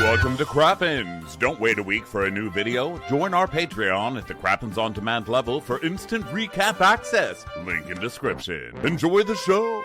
Welcome to Crappens. Don't wait a week for a new video. Join our Patreon at the Crappens On Demand level for instant recap access. Link in description. Enjoy the show.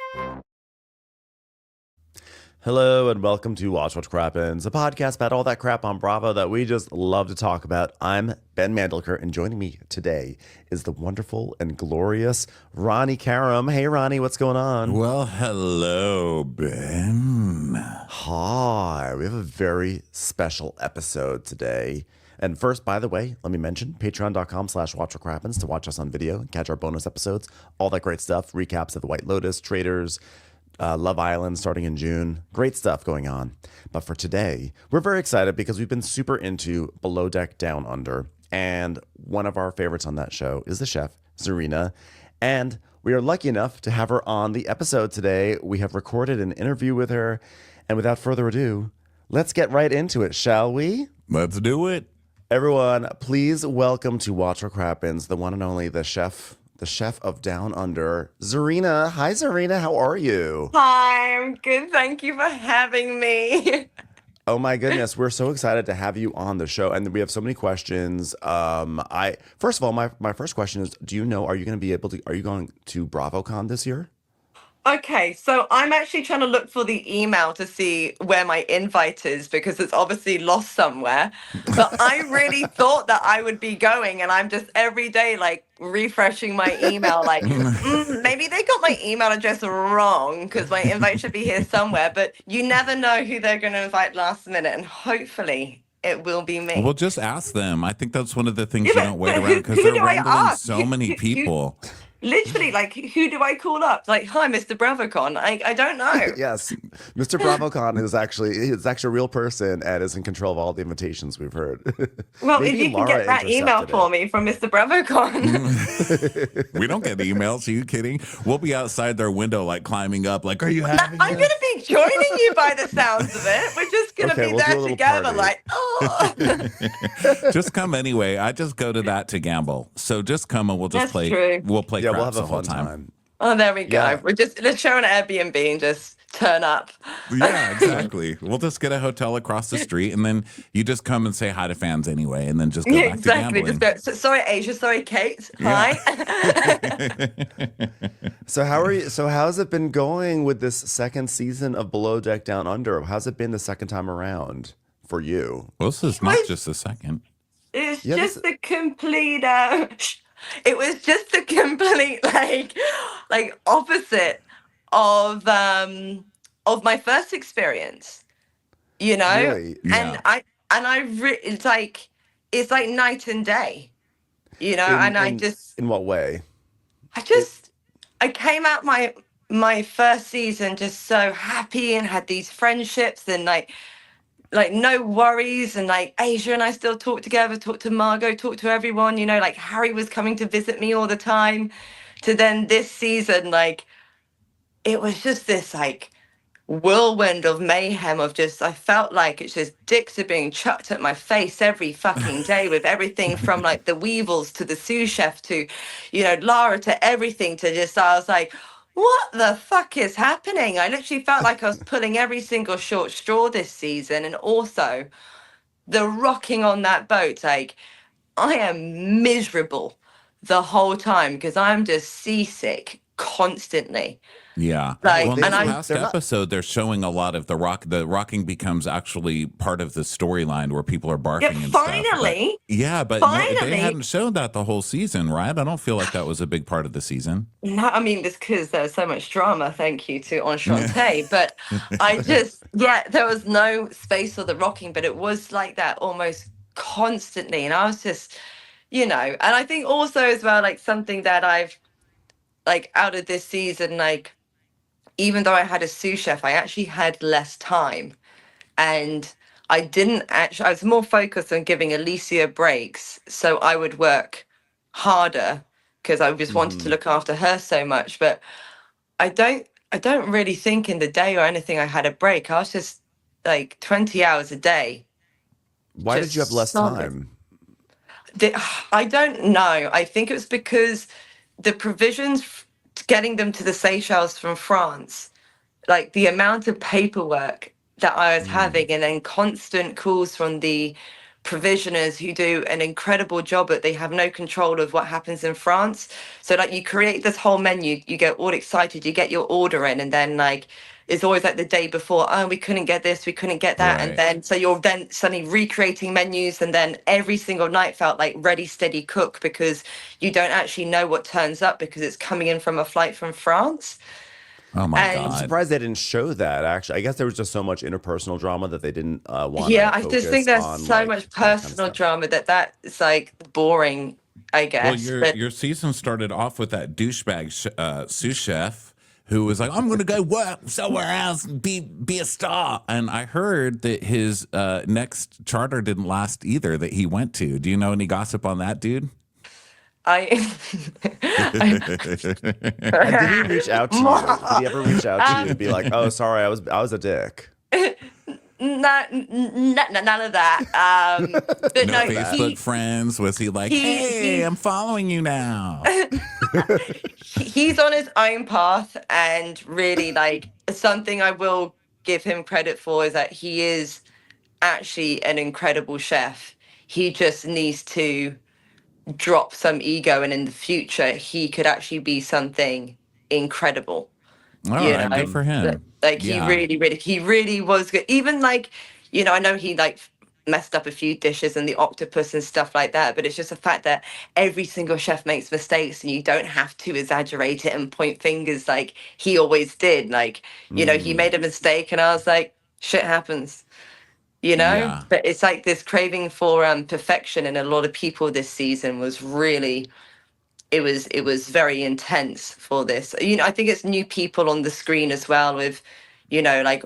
Hello and welcome to Watch Crappens, a podcast about all that crap on Bravo that we just love to talk about. I'm Ben Mandelker, and joining me today is the wonderful and glorious Ronnie Karam. Hey, Ronnie, what's going on? Well, hello, Ben. Hi. We have a very special episode today. And first, by the way, let me mention patreon.com/watchforcrappens to watch us on video and catch our bonus episodes, all that great stuff, recaps of The White Lotus, Traitors, Love Island starting in June. Great stuff going on. But for today, we're very excited because we've been super into Below Deck Down Under. And one of our favorites on that show is the Chef Tzarina. And we are lucky enough to have her on the episode today. We have recorded an interview with her. And without further ado, let's get right into it, shall we? Let's do it. Everyone, please welcome to Watch for Crappens, the one and only the chef of Down Under, Tzarina. Hi, Tzarina. How are you? Hi, I'm good. Thank you for having me. Oh my goodness, we're so excited to have you on the show, and we have so many questions. First of all, my first question is: do you know? Are you going to BravoCon this year? Okay, so I'm actually trying to look for the email to see where my invite is because it's obviously lost somewhere. But I really thought that I would be going, and I'm just every day like refreshing my email, like maybe they got my email address wrong because my invite should be here somewhere. But you never know who they're going to invite last minute, and hopefully it will be me. Well, just ask them. I think that's one of the things you don't wait around because they're wrangling so many people. Literally, like, who do I call up? Like, hi, Mr. BravoCon. I don't know. Yes, Mr. BravoCon is actually a real person and is in control of all the invitations we've heard. Well, if you can get that email for me from Mr. BravoCon. We don't get emails. Are you kidding? We'll be outside their window, like climbing up. Like, are you having? I'm going to be joining you by the sounds of it. We're just going to be there together, party. Like, oh. Just come anyway. I just go to that to gamble. So just come and we'll just play. True. We'll play. Yeah, we'll have a fun time. Oh, there we go. Yeah. Let's show an Airbnb and just turn up. Yeah, exactly. We'll just get a hotel across the street, and then you just come and say hi to fans anyway, and then just go back to gambling. Just go, sorry, Asia. Sorry, Kate. Yeah. Hi. So how are you? So how's it been going with this second season of Below Deck Down Under? How's it been the second time around for you? Well, this is not just the second. It's just the complete. It was just a complete like opposite of my first experience, you know. Really? Yeah. It's like night and day, you know. In what way? I came out my first season just so happy and had these friendships and like no worries, and like Asia and I still talk together, talk to Margot, talk to everyone, you know, like Harry was coming to visit me all the time. To then this season, like it was just this like whirlwind of mayhem of just, I felt like it's just dicks are being chucked at my face every fucking day with everything from like the Weevils to the sous chef to, you know, Lara to everything to just, I was like, what the fuck is happening? I literally felt like I was pulling every single short straw this season. And also the rocking on that boat, like I am miserable the whole time because I'm just seasick constantly. Yeah. Like, well, in the last episode, they're showing a lot of the rocking becomes actually part of the storyline where people are barking and finally, stuff. But they hadn't shown that the whole season, right? I don't feel like that was a big part of the season. No, I mean, it's because there was so much drama, thank you to Enchante. But there was no space for the rocking, but it was like that almost constantly. And I was just, you know, and I think also as well, like something that I've, like out of this season, like, even though I had a sous chef, I actually had less time. And I was more focused on giving Alicia breaks. So I would work harder because I just wanted to look after her so much. But I don't really think in the day or anything I had a break. I was just like 20 hours a day. Why did you have less time? I don't know. I think it was because the provisions getting them to the Seychelles from France, like the amount of paperwork that I was having, and then constant calls from the provisioners who do an incredible job, but they have no control of what happens in France. So like you create this whole menu, you get all excited, you get your order in, and then like it's always like the day before, oh, we couldn't get this, we couldn't get that. And Right. then so you're then suddenly recreating menus, and then every single night felt like ready, steady, cook, because you don't actually know what turns up because it's coming in from a flight from France. Oh my And I'm God. surprised they didn't show that. Actually, I guess there was just so much interpersonal drama that they didn't want to yeah, I just think focus there's on so like much that kind of personal stuff. drama that's like boring, I Well, guess. But your season started off with that douchebag sous chef who was like, "I'm going to go work somewhere else and be a star." And I heard that his next charter didn't last either that he went to. Do you know any gossip on that, dude? I, And did he reach out to you? Did he ever reach out to you and be like, "Oh, sorry, I was a dick"? none of that. But No no, Facebook friends? Was he like, "Hey, I'm following you now"? he's on his own path, and really like something I will give him credit for is that he is actually an incredible chef. He just needs to drop some ego, and in the future he could actually be something incredible. All You right, know, good for him. like Yeah. he really was good. Even like, I know he like messed up a few dishes and the octopus and stuff like that, but it's just the fact that every single chef makes mistakes, and you don't have to exaggerate it and point fingers like he always did. Like, he made a mistake, and I was like, shit happens. Yeah. But it's like this craving for perfection in a lot of people this season was really, it was very intense for this. I think it's new people on the screen as well, with like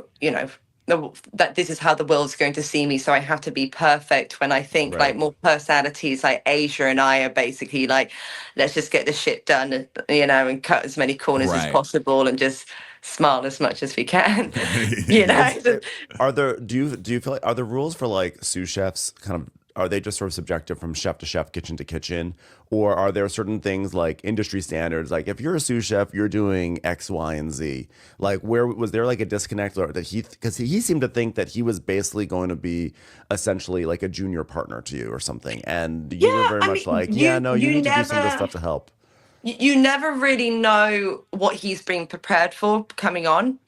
that this is how the world's going to see me, so I have to be perfect, when I think like Right. more personalities like Asia and I are basically like, let's just get the shit done, and cut as many corners as Right. possible and just smile as much as we can. you know Are there do you feel like, are the rules for like sous chefs kind of, are they just sort of subjective from chef to chef, kitchen to kitchen, or are there certain things like industry standards, like if you're a sous chef you're doing X, Y, and Z? Like, where was there like a disconnect, or that because he seemed to think that he was basically going to be essentially like a junior partner to you or something, and you were Yeah, very I much mean, like, yeah, no, you need to do some of this never stuff to help. you never really know what he's being prepared for coming on,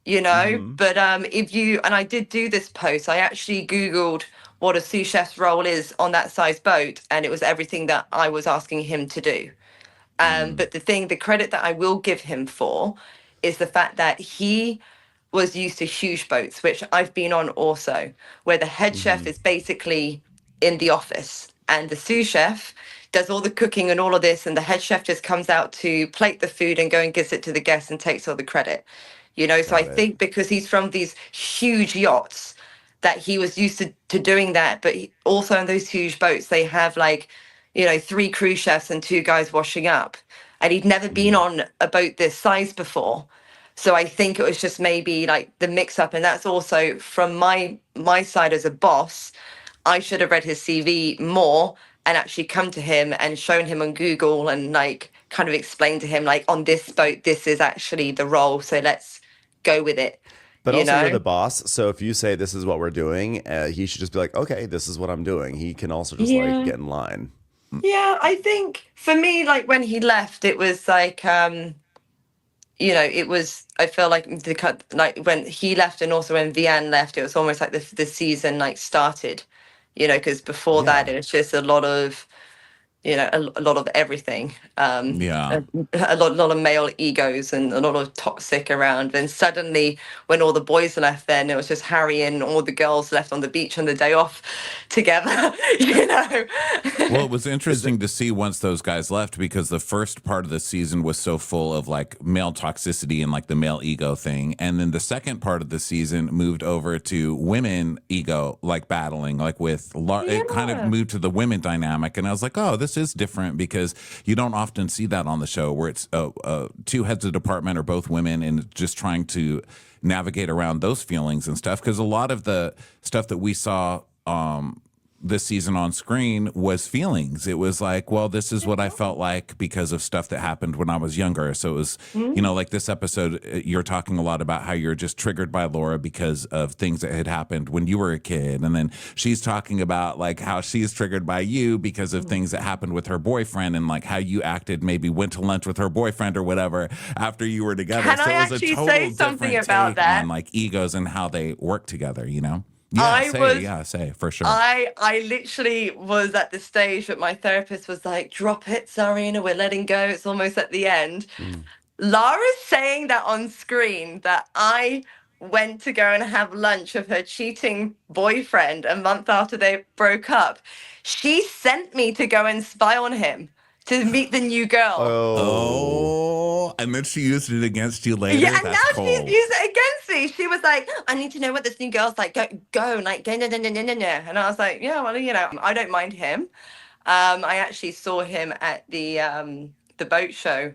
but if you, and I did do this post, I actually Googled what a sous chef's role is on that size boat, and it was everything that I was asking him to do. But the credit that I will give him for is the fact that he was used to huge boats, which I've been on also, where the head chef is basically in the office, and the sous chef does all the cooking and all of this, and the head chef just comes out to plate the food and go and gives it to the guests and takes all the credit. So I Got it. think because he's from these huge yachts, that he was used to doing that. But also on those huge boats, they have like, 3 crew chefs and 2 guys washing up. And he'd never been on a boat this size before. So I think it was just maybe like the mix up. And that's also from my side as a boss. I should have read his CV more and actually come to him and shown him on Google and like kind of explained to him like, on this boat, this is actually the role. So let's go with it. But you also, know? you're the boss, so if you say this is what we're doing, he should just be like, okay, this is what I'm doing. He can also just Yeah. like get in line. Yeah, I think for me, like when he left, it was like, it was, I feel like like when he left and also when Vianne left, it was almost like the season like started, because before that, Yeah. it was just a lot of, a lot of everything. Yeah. A lot of male egos and a lot of toxic around. And suddenly, when all the boys left, then it was just Harry and all the girls left on the beach on the day off together. Well, it was interesting to see once those guys left, because the first part of the season was so full of like male toxicity and like the male ego thing. And then the second part of the season moved over to women ego, like battling, like with it kind of moved to the women dynamic. And I was like, oh, this is different, because you don't often see that on the show, where it's 2 heads of department are both women and just trying to navigate around those feelings and stuff. Because a lot of the stuff that we saw this season on screen was feelings. It was like, well, this is what I felt like because of stuff that happened when I was younger. So it was, you know, like this episode, you're talking a lot about how you're just triggered by Laura because of things that had happened when you were a kid. And then she's talking about like how she's triggered by you because of things that happened with her boyfriend and like how you acted, maybe went to lunch with her boyfriend or whatever after you were together. Can so I it was a actually total say something different about take that? on like egos and how they work together, you know? Say for sure. I literally was at the stage that my therapist was like, drop it, Tzarina, we're letting go. It's almost at the end. Lara's saying that on screen that I went to go and have lunch with her cheating boyfriend a month after they broke up. She sent me to go and spy on him to meet the new girl. Oh, and then she used it against you later. Yeah, and That's now cold. she's used it against me. She was like, I need to know what this new girl's like. Go, like, go, no. And I was like, yeah, well, you know, I don't mind him. I actually saw him at the boat show,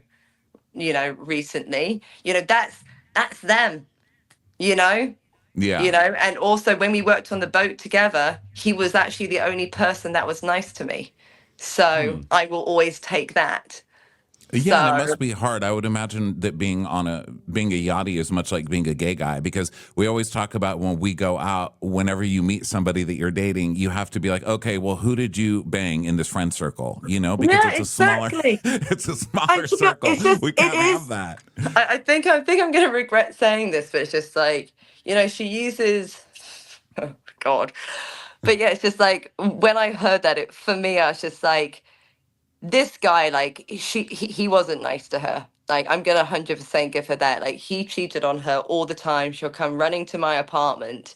you know, recently. You know, that's them, you know? Yeah. You know, and also when we worked on the boat together, he was actually the only person that was nice to me. So I will always take that. Yeah, and it must be hard. I would imagine that being a yachty is much like being a gay guy, because we always talk about when we go out, whenever you meet somebody that you're dating, you have to be like, okay, well, who did you bang in this friend circle? You know, because it's exactly. it's a smaller circle. We can't have that. I think I'm going to regret saying this, but it's just like, you know, she uses, oh God. But yeah, it's just like when I heard that, for me, I was just like, this guy, like he wasn't nice to her. Like, I'm gonna 100% give her that. Like, he cheated on her all the time. She'll come running to my apartment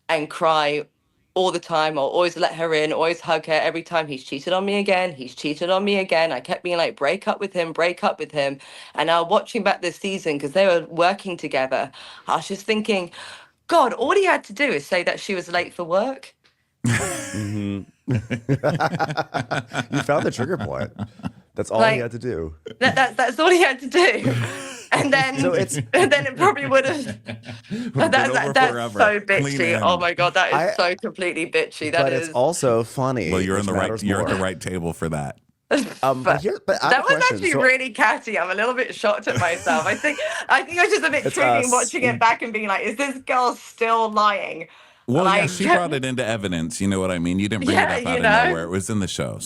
and cry all the time. I'll always let her in, always hug her. Every time he's cheated on me again, he's cheated on me again. I kept being like, break up with him. And now watching back this season, because they were working together, I was just thinking, God, all he had to do is say that she was late for work. You found the trigger point. That's all he had to do. That's all he had to do. And then, and then it probably would have. That's so bitchy. Oh my God, that is so completely bitchy. But it's also funny. Well, you're at the right table for that. But that was actually really catty. I'm a little bit shocked at myself. I think I was just a bit triggering watching it back and being like, is this girl still lying? Well, like, yeah, she brought it into evidence. You know what I mean? You didn't bring it up out of nowhere. It was in the show.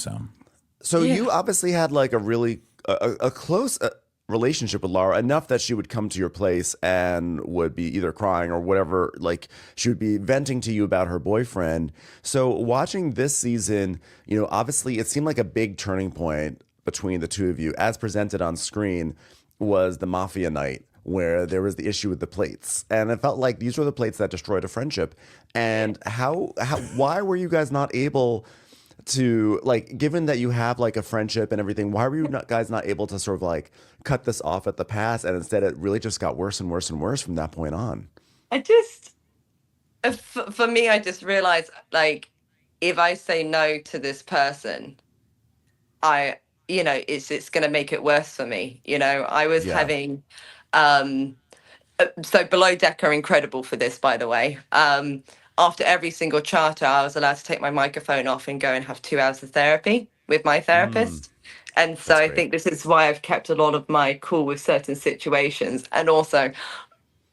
So you obviously had like a really a close relationship with Lara, enough that she would come to your place and would be either crying or whatever. Like, she would be venting to you about her boyfriend. So watching this season, you know, obviously it seemed like a big turning point between the two of you, as presented on screen, was the mafia night, where there was the issue with the plates. And it felt like these were the plates that destroyed a friendship. And why were you guys not able to, like, given that you have like a friendship and everything, why were you guys not able to sort of like cut this off at the pass? And instead it really just got worse and worse and worse from that point on. For me, I just realized, like, if I say no to this person, it's going to make it worse for me. You know, I was having, so Below Deck are incredible for this, by the way. After every single charter, I was allowed to take my microphone off and go and have 2 hours of therapy with my therapist. And so I think this is why I've kept a lot of my cool with certain situations, and also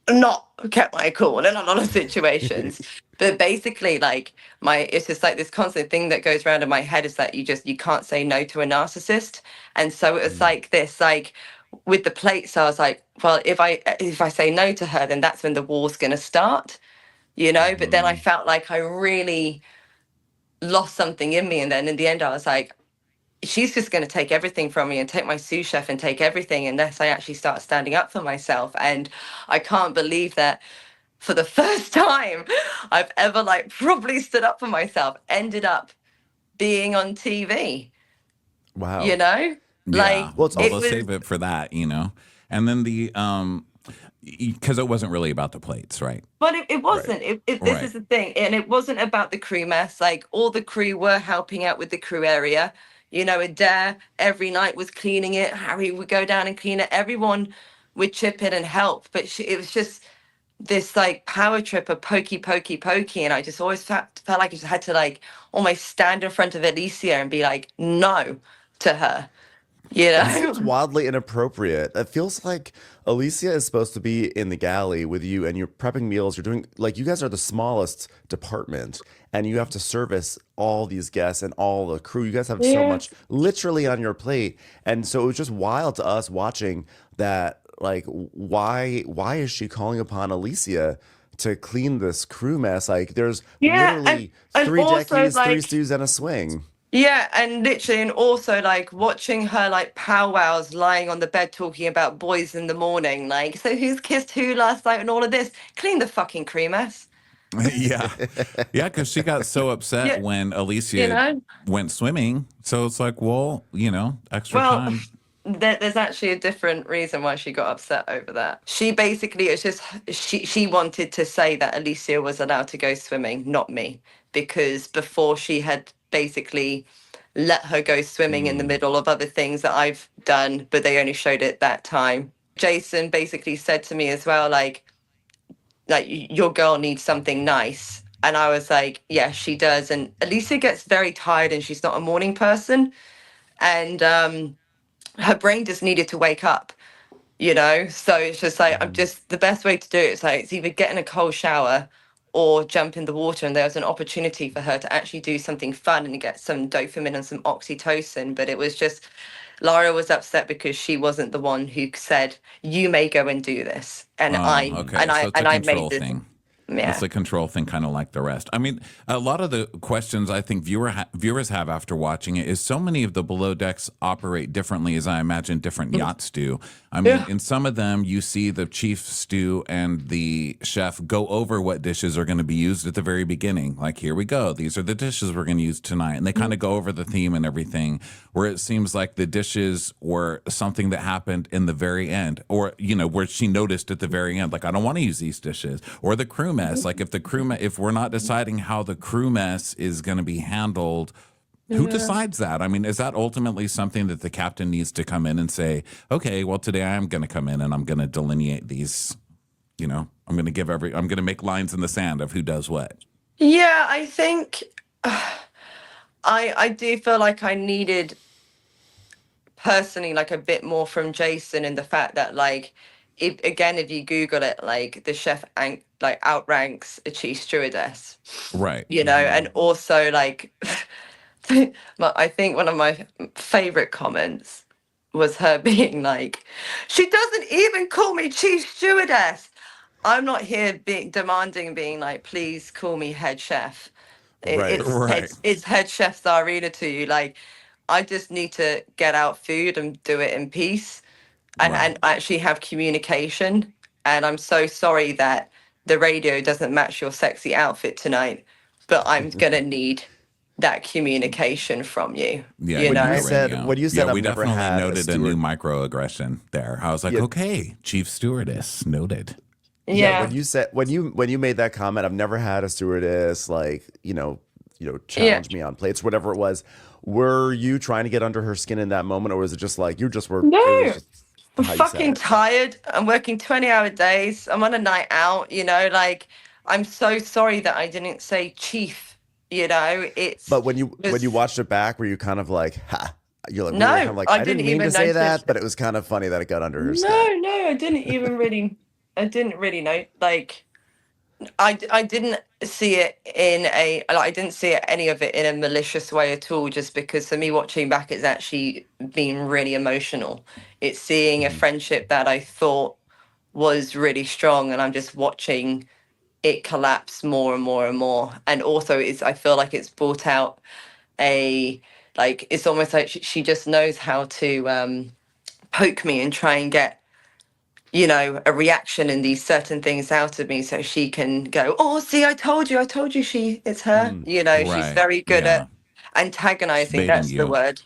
not kept my cool in a lot of situations. But basically, like, it's just like this constant thing that goes around in my head is that you can't say no to a narcissist. And so it was like this, like, with the plates, I was like, well, if I say no to her, then that's when the war's going to start, you know. But then I felt like I really lost something in me, and then in the end I was like, she's just going to take everything from me and take my sous chef and take everything unless I actually start standing up for myself. And I can't believe that for the first time I've ever, like, probably stood up for myself, ended up being on TV. Wow. You know? Yeah. Like, well, let's save it for that, you know. And then because it wasn't really about the plates, right? But it wasn't. Right. This is the thing. And it wasn't about the crew mess. Like, all the crew were helping out with the crew area. You know, Adair every night was cleaning it. Harry would go down and clean it. Everyone would chip in and help. But it was just this like power trip of pokey, and I just always felt like I just had to like almost stand in front of Alicia and be like no to her, you That know. seems wildly inappropriate. It feels like Alicia is supposed to be in the galley with you and you're prepping meals. You're doing, like, you guys are the smallest department and you have to service all these guests and all the crew. You guys have so Yeah. much literally on your plate. And so it was just wild to us watching that. Like, why is she calling upon Alicia to clean this crew mess? Like, there's Yeah, literally and three also deckies, three like stews, and a swing. yeah, and literally, and also like watching her like powwows lying on the bed talking about boys in the morning, like, so who's kissed who last night and all of this. Clean the fucking cream mess. Yeah. Yeah, because she got so upset Yeah, when you Alicia know. went swimming. So it's like, well, extra Well, time. there's actually a different reason why she got upset over that. She basically, it's just she wanted to say that Alicia was allowed to go swimming, not me, because before she had basically let her go swimming in the middle of other things that I've done, but they only showed it that time. Jason basically said to me as well, like your girl needs something nice. And I was like, yeah, she does. And Alicia gets very tired and she's not a morning person. And her brain just needed to wake up, you know? So it's just like, I'm just, the best way to do it is like, it's either get in a cold shower or jump in the water. And there was an opportunity for her to actually do something fun and get some dopamine and some oxytocin. But it was just, Lara was upset because she wasn't the one who said, you may go and do this. And Oh, okay. So it's a I made control this. thing. Yeah. It's a control thing, kind of like the rest. I mean, a lot of the questions I think viewers have after watching it is so many of the below decks operate differently as I imagine different yachts do. I mean, Yeah. in some of them, you see the chief stew and the chef go over what dishes are going to be used at the very beginning. Like, here we go. These are the dishes we're going to use tonight. And they kind of go over the theme and everything, where it seems like the dishes were something that happened in the very end, or, where she noticed at the very end, like, I don't want to use these dishes, or the crew mess. Like, if we're not deciding how the crew mess is going to be handled, who decides that? I mean, is that ultimately something that the captain needs to come in and say, okay, well, today I am going to come in and I'm going to delineate these, I'm going to make lines in the sand of who does what. Yeah, I think I do feel like I needed personally like a bit more from Jason in the fact that like if you Google it, like the chef like outranks a chief stewardess, Right. you know, and also like I think one of my favorite comments was her being like, she doesn't even call me chief stewardess. I'm not here being like, please call me head chef. Right. Right. It's head chef Tzarina to you. Like, I just need to get out food and do it in peace and actually have communication. And I'm so sorry that the radio doesn't match your sexy outfit tonight, but I'm gonna need that communication from you. Yeah, You you know? need You said- radio. when you said we I've never definitely had a noted a new steward- microaggression there. I was like, Yeah. okay, chief stewardess noted. Yeah, when you said when you made that comment, I've never had a stewardess like challenge me on plates, whatever it was. Were you trying to get under her skin in that moment, or was it just like you just were? No. It was just I'm how you said fucking it? tired. I'm working 20-hour days. I'm on a night out, like I'm so sorry that I didn't say chief, it's But when you just- watched it back, were you kind of like, ha? You're like, No, we were kind of like, I I didn't didn't mean to even say notice that, it. but it was kind of funny that it got under her skin. No, I didn't even really know. Like I didn't see it I didn't see any of it in a malicious way at all, just because for me watching back it's actually been really emotional. It's seeing a friendship that I thought was really strong and I'm just watching it collapse more and more and more. And also I feel like it's brought out it's almost like she just knows how to poke me and try and get a reaction in these certain things out of me so she can go, oh, see, I told you it's her. She's Right. very good Yeah. at antagonizing. Baiting That's the you. word.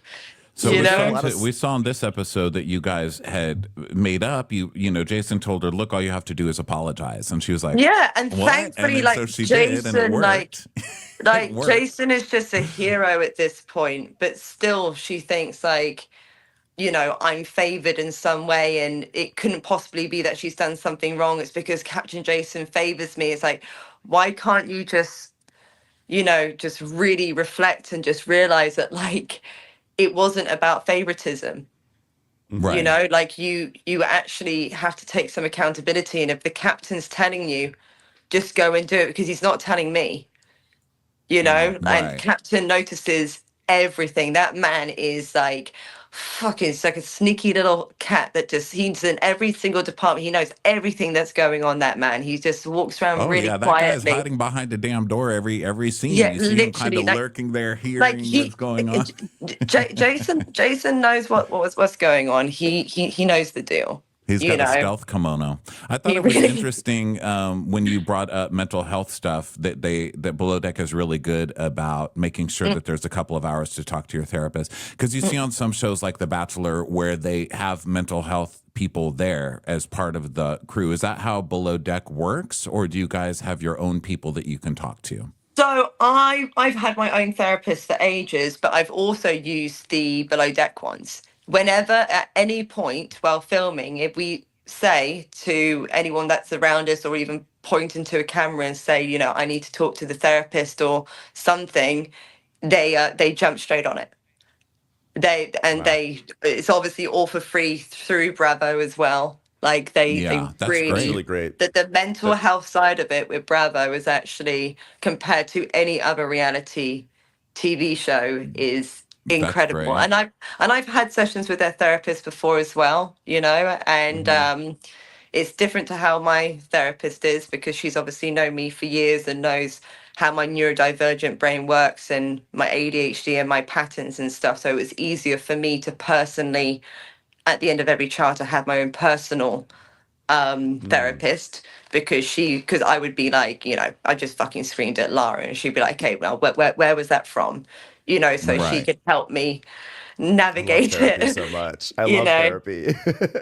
So You we know? we saw in this episode that you guys had made up. Jason told her, "Look, all you have to do is apologize," and she was like, Yeah, and "What?" thankfully, and then, like so she Jason, did, and it like worked. It worked. Jason is just a hero at this point, but still, she thinks like I'm favored in some way and it couldn't possibly be that she's done something wrong. It's because Captain Jason favors me. It's like, why can't you just, just really reflect and just realize that like it wasn't about favoritism. Right. Like you actually have to take some accountability. And if the captain's telling you, just go and do it because he's not telling me, and Right. Captain notices everything. That man is like fucking, it's like a sneaky little cat that just, he's in every single department. He knows everything that's going on, that man. He just walks around Oh really yeah, that guy is quietly. hiding behind a damn door every scene. Yeah, You see him kind literally. of lurking there, Like hearing he what's going on. Jason knows what's going on. He knows the deal. He's got a stealth kimono. I thought He it was really interesting when you brought up mental health stuff that Below Deck is really good about making sure that there's a couple of hours to talk to your therapist. Because you see on some shows like The Bachelor where they have mental health people there as part of the crew. Is that how Below Deck works, or do you guys have your own people that you can talk to? So I've had my own therapist for ages, but I've also used the below deck ones. Whenever at any point while filming, if we say to anyone that's around us or even point into a camera and say, I need to talk to the therapist or something, they jump straight on it. Wow. It's obviously all for free through Bravo as well. Like they Yeah, that's That's great. really really, great. the mental That, health side of it with Bravo is actually, compared to any other reality TV show, is That's incredible. great. And I've had sessions with their therapist before as well, and mhm. it's different to how my therapist is because she's obviously known me for years and knows how my neurodivergent brain works and my ADHD and my patterns and stuff. So it was easier for me to personally, at the end of every charter, have my own personal Mm. therapist because I would be like, I just fucking screamed at Lara and she'd be like, okay, well, where was that from? So she Right. could help me I love navigate therapy it, so much. I you love know. therapy.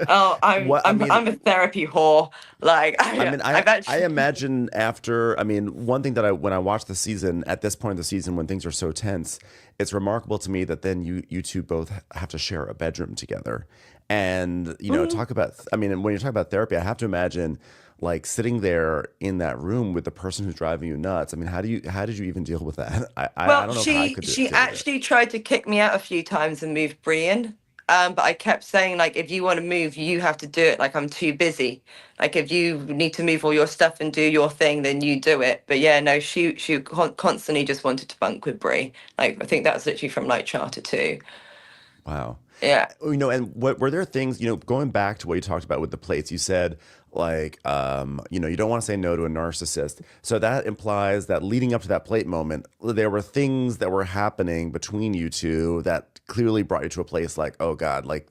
Oh, I'm What I I'm mean, I'm a therapy whore. Like I mean, I've I actually. imagine after, I mean, one thing that when I watch the season, at this point of the season when things are so tense, it's remarkable to me that then you two both have to share a bedroom together. And, talk about, I mean, when you're talking about therapy, I have to imagine like sitting there in that room with the person who's driving you nuts. I mean, how did you even deal with that? I Well, don't know if I she could she deal with it. actually tried to kick me out a few times and move Brie in. But I kept saying, like, if you want to move, you have to do it. Like, I'm too busy. Like, if you need to move all your stuff and do your thing, then you do it. But yeah, no, she constantly just wanted to bunk with Brie. Like, I think that was literally from like Charter 2. Wow. Yeah. And what were there things, going back to what you talked about with the plates, you said like, you don't want to say no to a narcissist. So that implies that leading up to that plate moment, there were things that were happening between you two that clearly brought you to a place like, oh God, like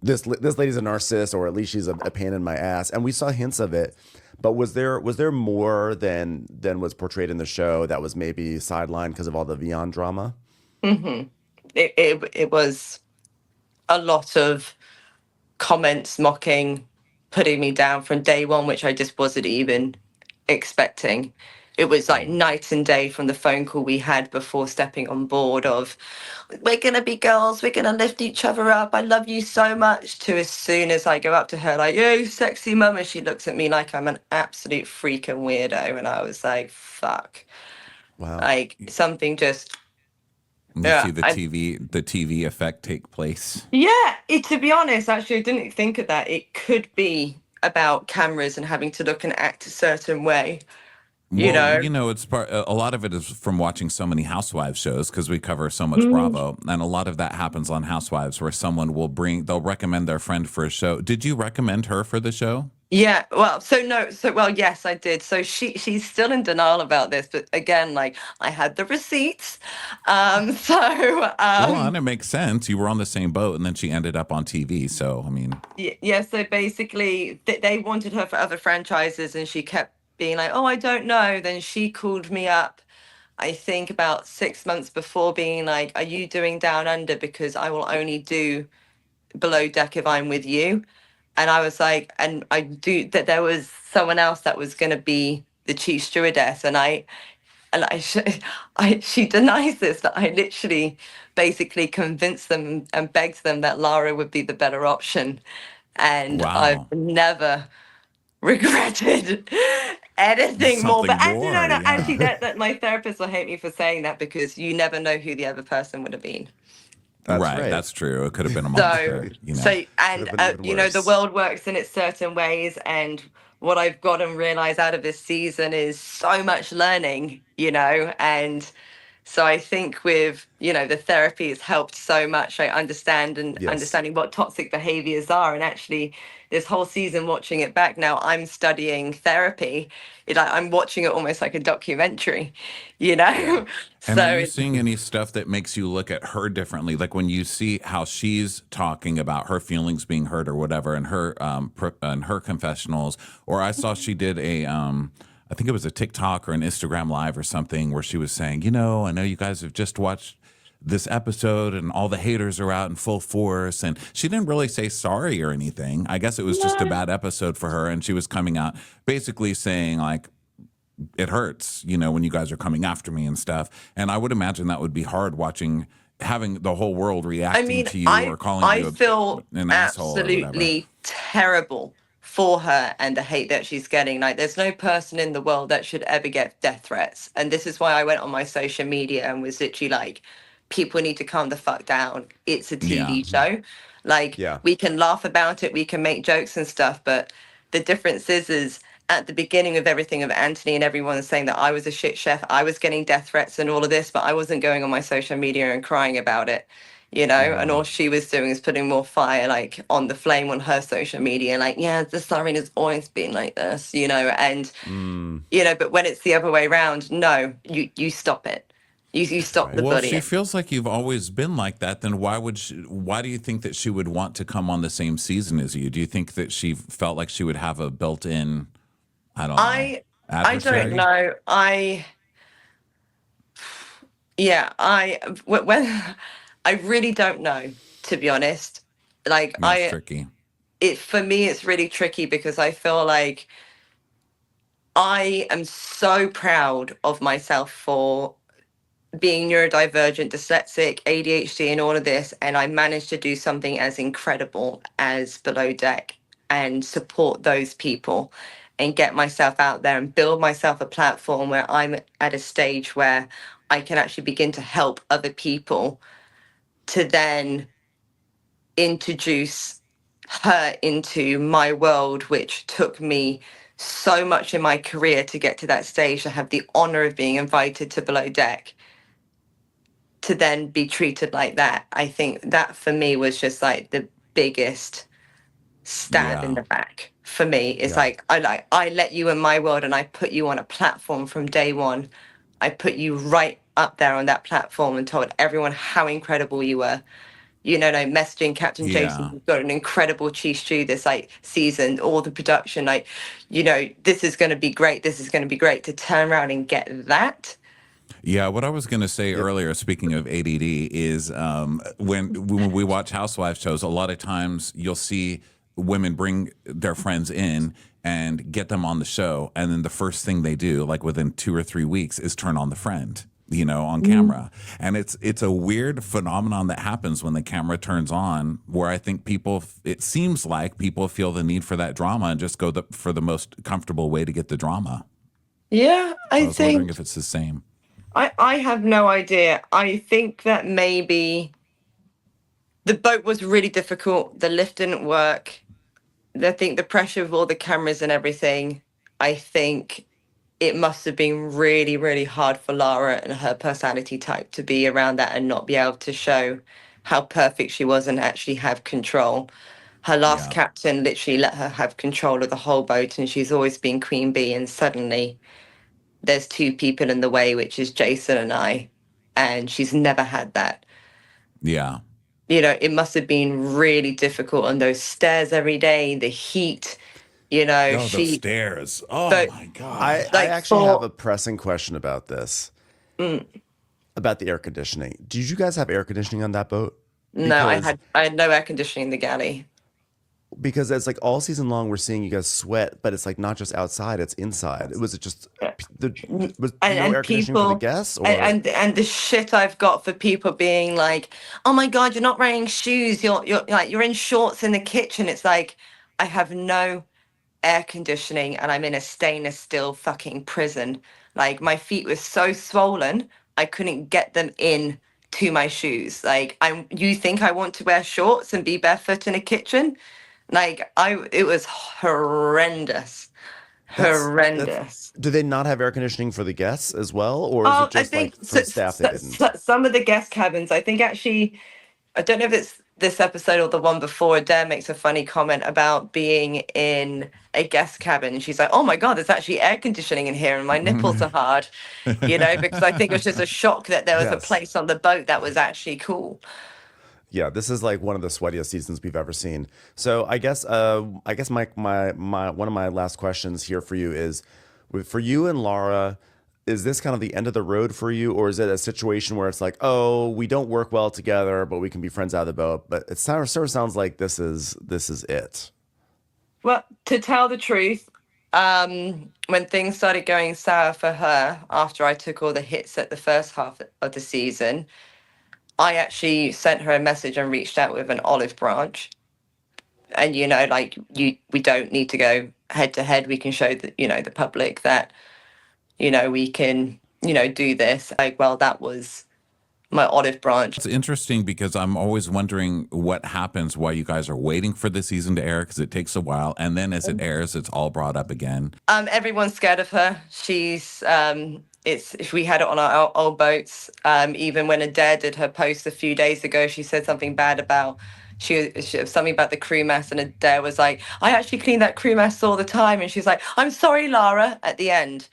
this lady's a narcissist, or at least she's a pain in my ass. And we saw hints of it. But was there more than was portrayed in the show that was maybe sidelined because of all the Vion drama? hmm it was a lot of comments mocking, putting me down from day one, which I just wasn't even expecting. It was like night and day from the phone call we had before stepping on board of, we're going to be girls, we're going to lift each other up, I love you so much, to as soon as I go up to her like, yo, sexy mum, and she looks at me like I'm an absolute freaking weirdo. And I was like, fuck. Wow. Like something just, And you yeah. see the TV effect take place. Yeah, to be honest, actually, I didn't think of that. It could be about cameras and having to look and act a certain way, you Well, know? it's part. A lot of it is from watching so many Housewives shows because we cover so much Mm. Bravo, and a lot of that happens on Housewives, where someone they'll recommend their friend for a show. Did you recommend her for the show? Yeah, well, so no, so well, yes, I did. So she's still in denial about this, but again, like I had the receipts. So Well, and it makes sense. You were on the same boat, and then she ended up on TV. So, I mean, yeah, so basically they wanted her for other franchises and she kept being like, oh, I don't know. Then she called me up, I think about 6 months before, being like, are you doing Down Under? Because I will only do Below Deck if I'm with you. And I was like, and I do that there was someone else that was going to be the chief stewardess. And and she denies this, that I literally basically convinced them and begged them that Lara would be the better option. And I've Wow. never regretted anything more. But Something actually, no, more, no, yeah. actually, that my therapist will hate me for saying that, because you never know who the other person would have been. That's Right, right. that's true. It could have been a So, monster, you know. and Could've been even you know, the worse. world works in its certain ways, and what I've got and realized out of this season is so much learning, you know, and so I think with, you know, the therapy has helped so much, like Yes. understanding what toxic behaviors are. And actually this whole season, watching it back now, I'm studying therapy. I'm watching it almost like a documentary, you know? Yeah. And So are you seeing any stuff that makes you look at her differently? Like when you see how she's talking about her feelings being hurt or whatever in her confessionals, or I saw she did I think it was a TikTok or an Instagram live or something where she was saying, you know, I know you guys have just watched this episode and all the haters are out in full force, and she didn't really say sorry or anything. I guess it was just a no. bad episode for her, and she was coming out basically saying like, it hurts, you know, when you guys are coming after me and stuff. And I would imagine that would be hard watching, having the whole world I reacting mean, to you or calling I you feel an asshole or whatever. absolutely terrible for her and the hate that she's getting. Like, there's no person in the world that should ever get death threats. And this is why I went on my social media and was literally like, people need to calm the fuck down. It's a Yeah. TV show. Like, Yeah. we can laugh about it, we can make jokes and stuff, but the difference is at the beginning of everything of Anthony and everyone saying that I was a shit chef, I was getting death threats and all of this, but I wasn't going on my social media and crying about it, you know. And all she was doing is putting more fire like on the flame on her social media, like, yeah, the Tzarina's always been like this, you know. And you know, but when it's the other way around, no, you stop it. You stop the Well, if she bullying. feels like you've always been like that, then why do you think that she would want to come on the same season as you? Do you think that she felt like she would have a built-in, I don't know, I don't adversary? know. When I really don't know, to be honest. Like, That's tricky. for me it's really tricky, because I feel like I am so proud of myself for being neurodivergent, dyslexic, ADHD, and all of this, and I managed to do something as incredible as Below Deck and support those people and get myself out there and build myself a platform where I'm at a stage where I can actually begin to help other people, to then introduce her into my world, which took me so much in my career to get to that stage, to have the honor of being invited to Below Deck, to then be treated like that. I think that for me was just like the biggest stab in Yeah. the back for me. It's Yeah. like I let you in my world and I put you on a platform from day one. I put you right up there on that platform and told everyone how incredible you were. You know, like messaging Captain Jason, Yeah. you've got an incredible cheese stew this like season, all the production, like, you know, this is going to be great. This is going to be great. To turn around and get that. Yeah, what I was going to say earlier, speaking of ADD, is when we watch housewife shows, a lot of times you'll see women bring their friends in and get them on the show, and then the first thing they do, like within 2 or 3 weeks, is turn on the friend, you know, on camera. And it's a weird phenomenon that happens when the camera turns on, where I think it seems like people feel the need for that drama and just go for the most comfortable way to get the drama. Yeah, So I I was wondering think if it's the same. I have no idea. I think that maybe the boat was really difficult. The lift didn't work. I think the pressure of all the cameras and everything, I think it must have been really, really hard for Lara and her personality type to be around that and not be able to show how perfect she was and actually have control. Her last Yeah. captain literally let her have control of the whole boat, and she's always been queen bee, and suddenly there's two people in the way, which is Jason and I, and she's never had that. Yeah. You know, it must have been really difficult on those stairs every day, the heat, you know, Oh, those stairs. Oh but my God. I like actually have for a pressing question about this. About the air conditioning. Did you guys have air conditioning on that boat? no, Because I had no air conditioning in the galley. because it's like all season long we're seeing you guys sweat, but it's like not just outside, it's inside. Was it just was no And air conditioning for the people guests, or and the shit I've got for people being like, oh my god, you're not wearing shoes, you're like you're in shorts in the kitchen. It's like I have no air conditioning and I'm in a stainless steel fucking prison. Like my feet were so swollen I couldn't get them in to my shoes. Like you think I want to wear shorts and be barefoot in a kitchen? Like it was horrendous. that's Horrendous. do they not have air conditioning for the guests as well, or is it Oh, I just think like for the staff they didn't? some of the guest cabins, I think actually, I don't know if it's this episode or the one before, Adair makes a funny comment about being in a guest cabin. And she's like, oh my God, there's actually air conditioning in here and my nipples are hard, because I think it was just a shock that there was a Yes. place on the boat that was actually cool. Yeah, this is like one of the sweatiest seasons we've ever seen. So I guess my one of my last questions here for you is, for you and Lara, is this kind of the end of the road for you, or is it a situation where it's like, oh, we don't work well together, but we can be friends out of the boat? But it sort of sounds like this is it. Well, to tell the truth, when things started going sour for her after I took all the hits at the first half of the season, I actually sent her a message and reached out with an olive branch. And we don't need to go head to head. We can show the public that we can do this. Like, well, that was my olive branch. It's interesting because I'm always wondering what happens while you guys are waiting for the season to air, because it takes a while, and then as it airs, it's all brought up again. Everyone's scared of her. She's if we had it on our old boats. Even when Adair did her post a few days ago, she said something bad about she something about the crew mess, and Adair was like, I actually clean that crew mess all the time, and she's like, I'm sorry, Lara, at the end.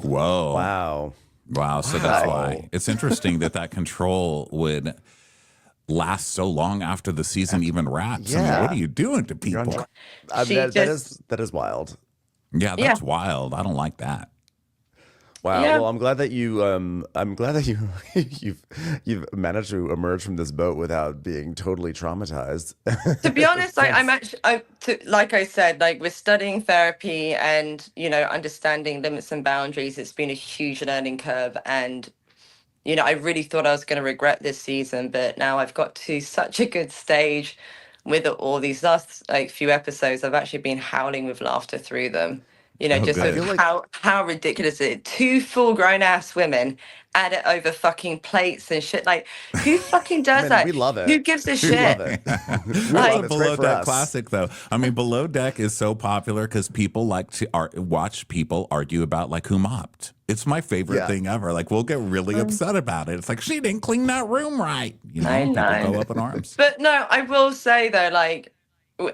Whoa. Wow. Wow. So that's why it's interesting that control would last so long after the season even wraps. I mean, Yeah. what are you doing to You're on people? She that is wild. Yeah, that's wild. I don't like that. Wow. Yeah. Well, I'm glad that you've managed to emerge from this boat without being totally traumatized. To be honest, I'm actually, like I said, like we're studying therapy and understanding limits and boundaries. It's been a huge learning curve, and I really thought I was going to regret this season, but now I've got to such a good stage with all these last few episodes. I've actually been howling with laughter through them. Just good. I feel like how ridiculous it is. Two full grown ass women at it over fucking plates and shit. Like, who fucking does Man, that? we love it. Who gives a we shit? love it. It's love a it. It's Below great for Deck us. classic, though. I mean, Below Deck is so popular because people like to watch people argue about like who mopped. It's my favorite thing ever. Like, we'll get really upset about it. It's like, she didn't clean that room right. I People know. go up in arms. But no, I will say though, like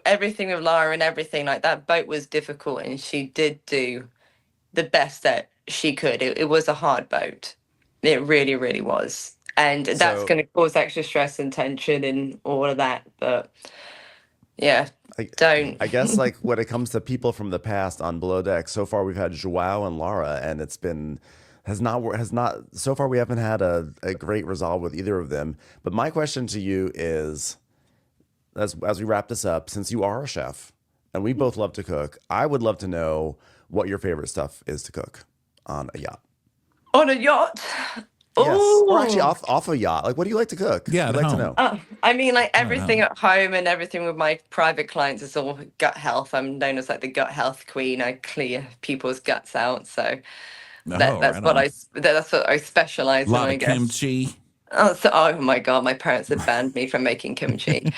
everything with Lara and everything, like that boat was difficult, and she did do the best that she could. It was a hard boat. It really, really was. And that's So- going to cause extra stress and tension and all of that. But yeah, don't. I guess like when it comes to people from the past on Below Deck, so far we've had Joao and Lara, and it's been has not so far we haven't had a great resolve with either of them. But my question to you is, as we wrap this up, since you are a chef and we both love to cook, I would love to know what your favorite stuff is to cook on a yacht. On a yacht? Yes, or actually Ooh. off a yacht. Like, what do you like to cook? Yeah, I'd at like to home. know. I mean, like everything at home and everything with my private clients is all gut health. I'm known as like the gut health queen. I clear people's guts out. So that's what I specialize A in, lot I of guess. kimchi. Oh my God, my parents have banned me from making kimchi.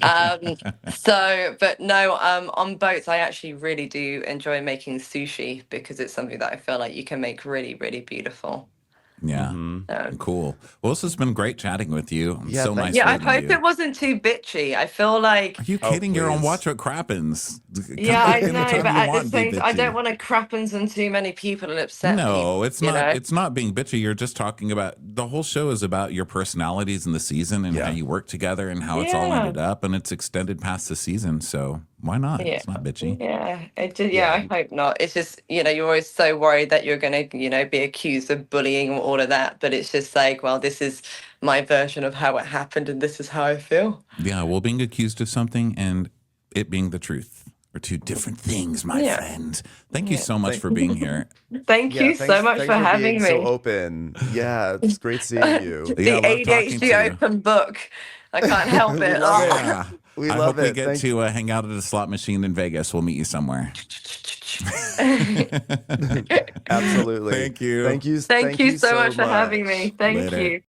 But no, on boats, I actually really do enjoy making sushi because it's something that I feel like you can make really, really beautiful. Yeah. Cool. Well, this has been great chatting with you. Yeah, So thanks. nice. Yeah, I meeting hope you. it wasn't too bitchy. I feel like, Are you kidding? You're on please. Watch What Crappens. Come yeah, I back know, anytime but you at want, the be same time, I bitchy. don't want to crappens on too many people and upset people. No, it's you not. know? It's not being bitchy. You're just talking about the whole show is about your personalities in the season and how you work together and how it's all Yeah. ended up, and it's extended past the season. So why not? Yeah. It's not bitchy. Yeah, I hope not. It's just, you're always so worried that you're going to, be accused of bullying or all of that. But it's just like, well, this is my version of how it happened and this is how I feel. Yeah. Well, being accused of something and it being the truth are two different things, my Yeah. friend. Thank you so much for being here. Thank you so much for having being me. so open. Yeah, it's great seeing you. Yeah, The I love talking to ADHD you. open book. I can't help it. Yeah. We I love hope we it. get to hang out at a slot machine in Vegas. We'll meet you somewhere. Absolutely. Thank you. Thank you. Thank you so much for having me. Thank Later. you.